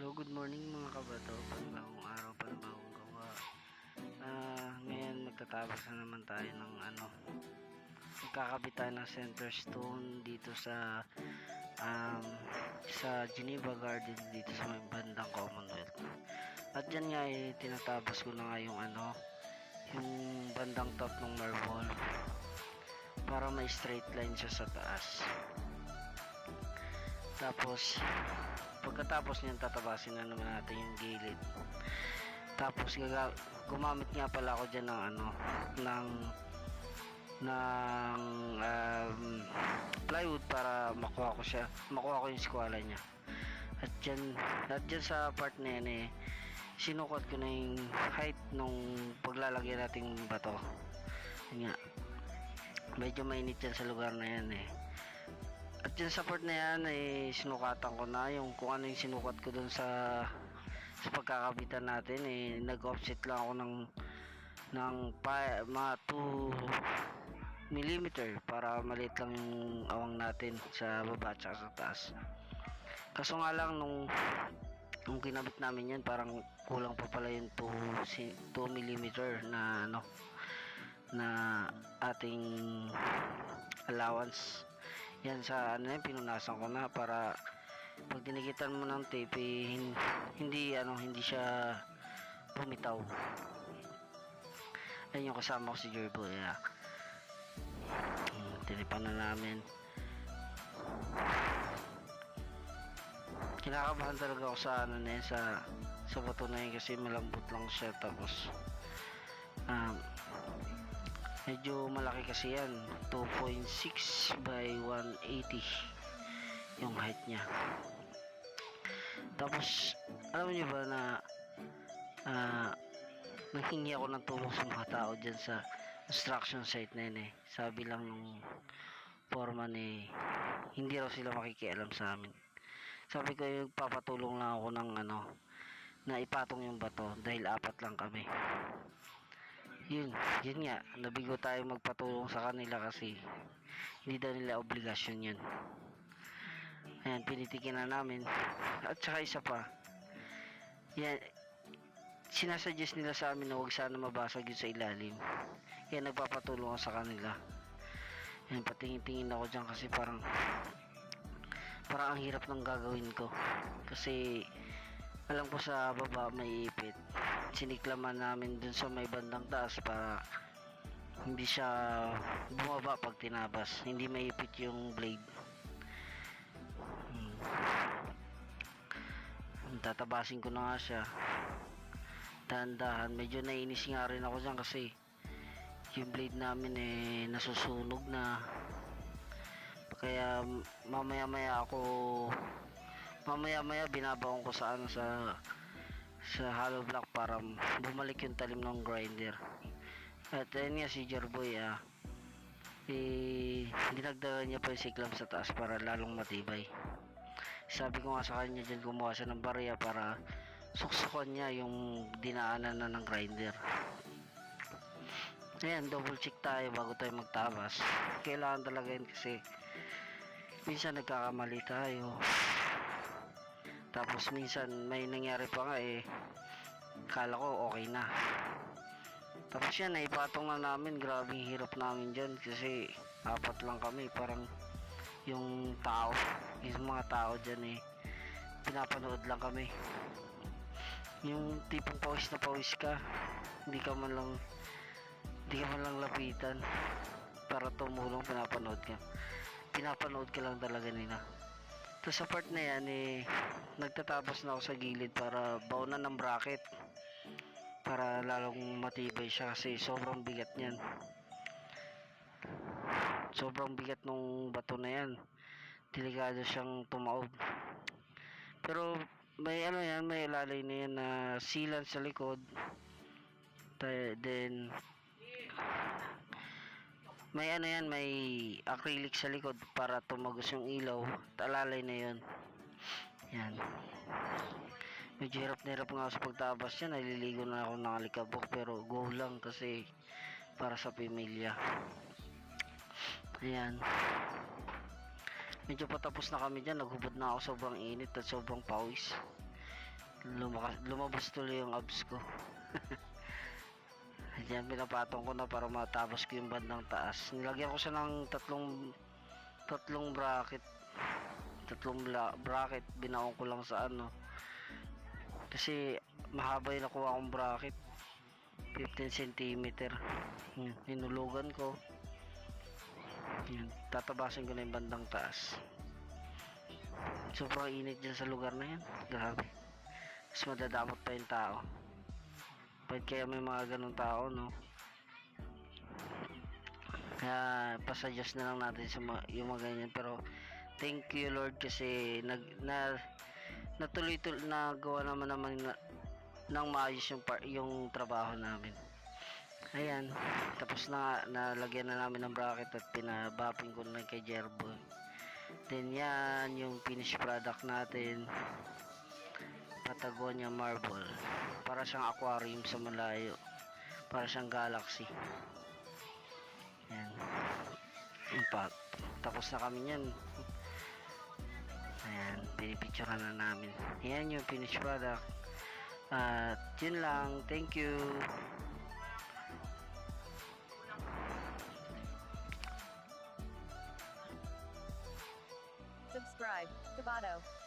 So, good morning mga kabato. Panibagong araw, panibagong gawa. Ngayon magtatapos na naman tayo ng magkakabit tayo ng center stone dito sa Geneva Gardens dito sa may bandang Commonwealth. At dyan nga tinatapos ko na nga yung yung bandang top ng marble para may straight line siya sa taas. Tapos pagkatapos niyan tatabasin na naman natin yung gilid. Tapos gumamit nga pala ako diyan ng plywood para makuha ko yung squala niya. At dyan sa part na yan sinukat ko na yung height nung paglalagay nating bato. Yun nga, medyo mainit yan sa lugar na yan At dyan sa part na yan sinukatan ko na yung kung ano yung sinukat ko dun sa pagkakabitan natin nag-offset lang ako ng mga 2 mm para maliit lang yung awang natin sa baba at sa taas. Kaso nga lang nung kinabit namin yan parang kulang pa pala yung 2 mm na ating allowance. Yan sa pinunasan ko na para pag dinikitan mo ng tape hindi siya bumitaw. Ayun yung kasama ko si Jerbo. Tinipan na namin. Kinakabahan talaga ako sa sa bato na yun kasi malambot lang siya, tapos medyo malaki kasi yan, 2.6 by 180 yung height niya. Tapos alam niyo ba na naghingi ako ng tulong sa mga tao dyan sa construction site na yun sabi lang nung foreman hindi raw sila makikialam sa amin. Sabi ko papatulong lang ako ng na ipatong yung bato dahil 4 lang kami. Yun nga, nabigo tayo magpatulong sa kanila kasi hindi daw nila obligasyon yun. Ayan, pinitikin na namin. At saka isa pa, yan, sinasuggest nila sa amin na huwag sana mabasag yun sa ilalim. Kaya nagpapatulong ako sa kanila. Ayan, patingin-tingin ako dyan kasi parang ang hirap ng gagawin ko kasi alam ko sa baba may ipit. Siniklaman namin dun sa may bandang taas para hindi siya bumaba pag tinabas, hindi maipit yung blade. Tatabasin ko na nga siya dahan-dahan. Medyo nainis nga rin ako dyan kasi yung blade namin nasusunog na, kaya mamaya binabaon ko sa hollow block para bumalik yung talim ng grinder. At ayun nga si Jerboy dinagdagan niya pa yung siklam sa taas para lalong matibay. Sabi ko nga sa kanya dyan, gumawa siya ng barya para suksukan niya yung dinaanan na ng grinder. Ayan, double check tayo bago tayo magtabas. Kailangan talaga yun kasi minsan nagkakamali tayo, tapos minsan may nangyari pa nga kala ko okay na, tapos yan naipatong na namin. Grabing hirap namin dyan kasi 4 lang kami. Parang yung mga tao dyan pinapanood lang kami. Yung tipong pawis na pawis ka, hindi ka man lang lapitan para tumulong. Pinapanood ka lang talaga nila. Tapos sa part na yan nagtatapos na ako sa gilid para baonan ng bracket para lalong matibay siya kasi sobrang bigat niyan. Sobrang bigat nung bato na yan, delikado siyang tumaob. Pero may may ilalay na yan na sealant sa likod, then may may acrylic sa likod para tumagos yung ilaw. Alalay na yun. Yan, medyo hirap na hirap nga sa pagtabas yan. Naliligo na ako ng alikabok pero go lang kasi para sa pamilya. Ayan, medyo patapos na kami dyan. Naghubad na ako, sobrang init at sobrang pawis. lumabas tuloy yung abs ko. Diyan pinapatong ko na para matapos ko yung bandang taas. Nilagyan ko siya ng tatlong bracket. Bracket binaon ko lang sa ano. Kasi mahaba yung nakuha kong bracket. 15 cm. Hinulugan ko. Yan, tatabasin ko na yung bandang taas. Sobrang init dyan sa lugar na yan. Grabe. Mas madadamot pa yung tao. Bakit kaya may mga ganong tao, no? Kaya pasadyos na lang natin sa yung mga ganyan. Pero thank you Lord kasi natuloy-tuloy nagawa naman ng maayos yung trabaho namin. Ayan, tapos na nalagyan na namin ng bracket at pinabapping ko na kay Jerboy. Then yan yung finished product natin. Patagonia marble. Para siyang aquarium sa malayo. Para siyang galaxy. Yan. Impact. Tapos na kami yan. Ayan, pinipicturean na namin. Yan yung finished product. At yun lang. Thank you. Subscribe, Kabato.